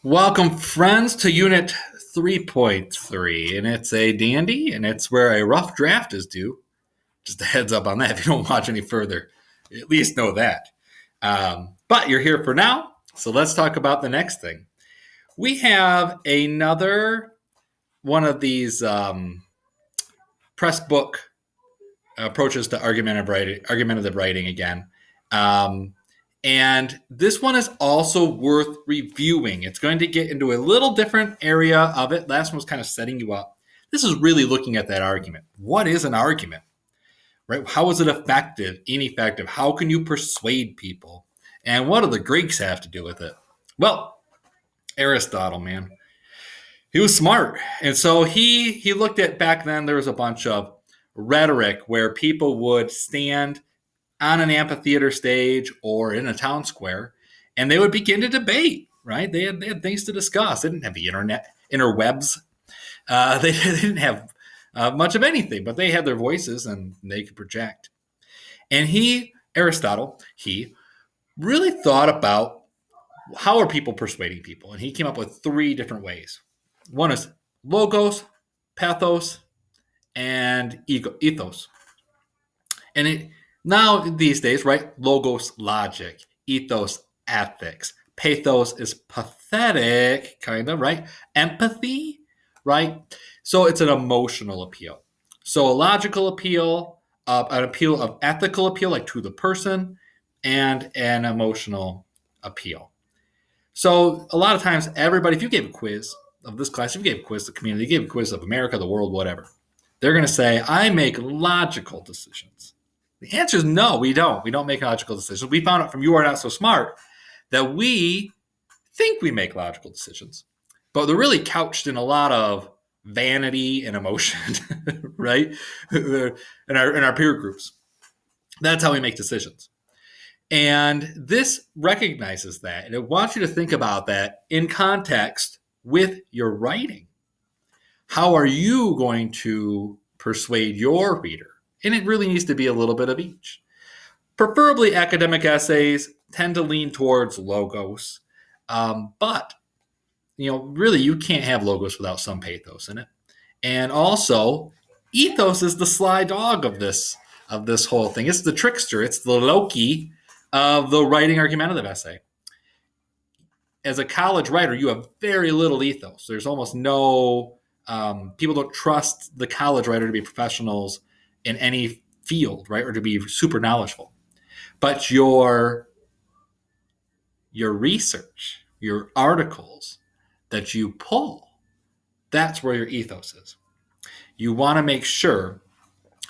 Welcome, friends, to Unit 3.3, and it's a dandy, and it's where a rough draft is due. Just a heads up on that if you don't watch any further. At least know that. But you're here for now, so let's talk about the next thing. We have another one of these press book approaches to argumentative writing again. And this one is also worth reviewing. It's going to get into a little different area of it. Last one was kind of setting you up. This is really looking at that argument. What is an argument? Right? How is it effective, ineffective? How can you persuade people? And what do the Greeks have to do with it? Well, Aristotle, man. He was smart. And so he looked at, back then there was a bunch of rhetoric where people would stand on an amphitheater stage or in a town square, and they would begin to debate, right? They had things to discuss. They didn't have the interwebs. They didn't have much of anything, but they had their voices and they could project. And Aristotle, he really thought about how are people persuading people, and he came up with three different ways. One is logos, pathos, and ethos. And now these days, right? Logos, logic. Ethos, ethics. Pathos is pathetic, kind of, right? Empathy, right? So it's an emotional appeal. So a logical appeal, an appeal of ethical appeal, like to the person, and an emotional appeal. So a lot of times, everybody, if you gave a quiz of this class, if you gave a quiz to the community, you gave a quiz of America, the world, whatever, they're going to say, I make logical decisions. The answer is no, we don't. We don't make logical decisions. We found out from You Are Not So Smart that we think we make logical decisions, but they're really couched in a lot of vanity and emotion, right? in our peer groups. That's how we make decisions. And this recognizes that, and it wants you to think about that in context with your writing. How are you going to persuade your reader? And it really needs to be a little bit of each. Preferably academic essays tend to lean towards logos. But, really you can't have logos without some pathos in it. And also, ethos is the sly dog of this whole thing. It's the trickster. It's the Loki of the writing argumentative essay. As a college writer, you have very little ethos. There's almost no, people don't trust the college writer to be professionals in any field, right? Or to be super knowledgeable. But your research, your articles that you pull, that's where your ethos is. You want to make sure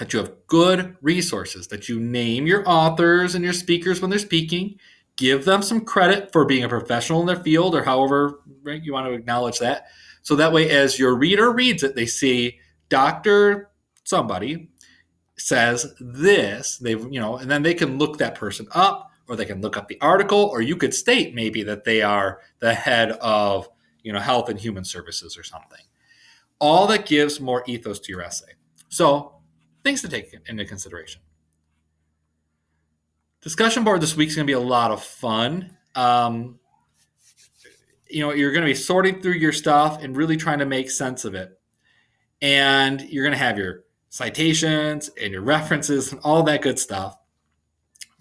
that you have good resources, that you name your authors and your speakers when they're speaking, give them some credit for being a professional in their field or however, right, you want to acknowledge that. So that way, as your reader reads it, they see Dr. somebody says this, and then they can look that person up, or they can look up the article, or you could state maybe that they are the head of, Health and Human Services or something. All that gives more ethos to your essay. So things to take into consideration. Discussion board this week is going to be a lot of fun. You're going to be sorting through your stuff and really trying to make sense of it. And you're going to have your citations and your references and all that good stuff.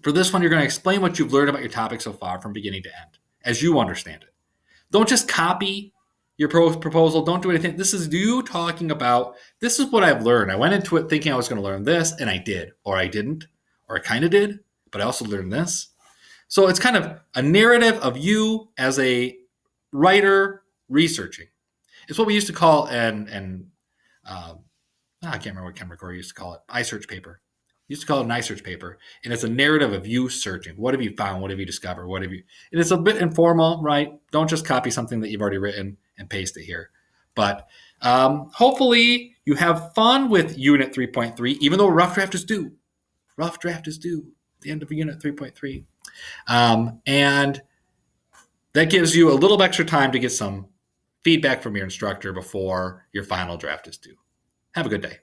For this one, you're going to explain what you've learned about your topic so far from beginning to end, as you understand it. Don't just copy your proposal. Don't do anything. This is you talking about, this is what I've learned. I went into it thinking I was going to learn this, and I did, or I didn't, or I kind of did, but I also learned this. So it's kind of a narrative of you as a writer researching. It's what we used to call I can't remember what Ken McCrory used to call it. iSearch paper. He used to call it an iSearch paper. And it's a narrative of you searching. What have you found? What have you discovered? And it's a bit informal, right? Don't just copy something that you've already written and paste it here. But hopefully you have fun with Unit 3.3, even though a rough draft is due. Rough draft is due at the end of Unit 3.3. And that gives you a little extra time to get some feedback from your instructor before your final draft is due. Have a good day.